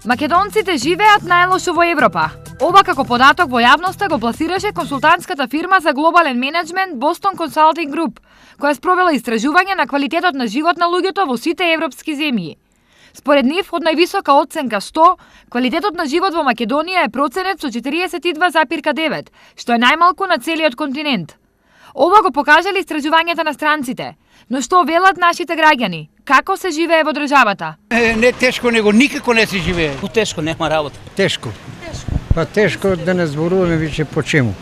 Македонците живеат најлошо во Европа. Ова како податок во јавноста го пласираше консултантската фирма за глобален менеджмент Boston Consulting Group, која спровела истражување на квалитетот на живот на луѓето во сите европски земји. Според нив, од највисока оценка 100, квалитетот на живот во Македонија е проценет со 42,9, што е најмалку на целиот континент. Ова го покажале истражувањата на странците. Но што велат нашите граѓани? Како се живее во државата? Не тешко, него никако не се живее. Тешко, нема работа. Тешко. Па тешко да не зборуваме више по чему.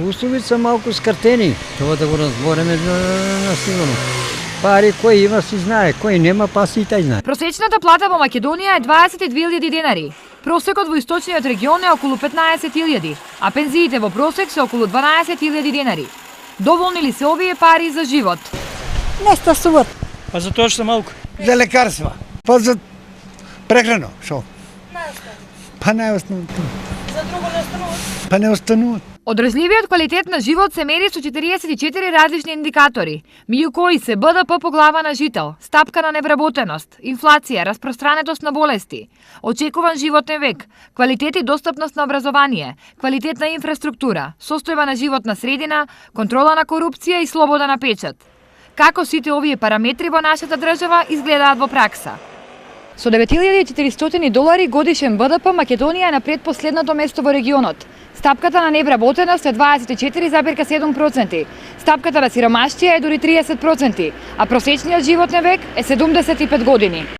Условите се малку скартени, тоа да го разбореме на сигурно. Пари кој има си знае, кој нема па си и тај знае. Просечната плата во Македонија е 22.000 денари. Просекот во источниот регион е околу 15.000, а пензиите во просек се околу 12.000 денари. Доволни ли се овие пари за живот? Не стасуват. Па за тоа што малку. За лекарства, па за прехрана, шо? Па не остануваат. За друго не остануват. Па не остануваат. Одржливиот квалитет на живот се мери со 44 различни индикатори, меѓу кои се БДП по глава на жител, стапка на невработеност, инфлација, распространетост на болести, очекуван животен век, квалитет и достапност на образование, квалитет на инфраструктура, состојба на животна средина, контрола на корупција и слобода на печат. Како сите овие параметри во нашата држава изгледаат во пракса? Со $9.400 годишен БДП, Македонија е на предпоследното место во регионот. Стапката на невработеност е 24,7%, стапката на сиромаштија е дури 30%, а просечниот животен век е 75 години.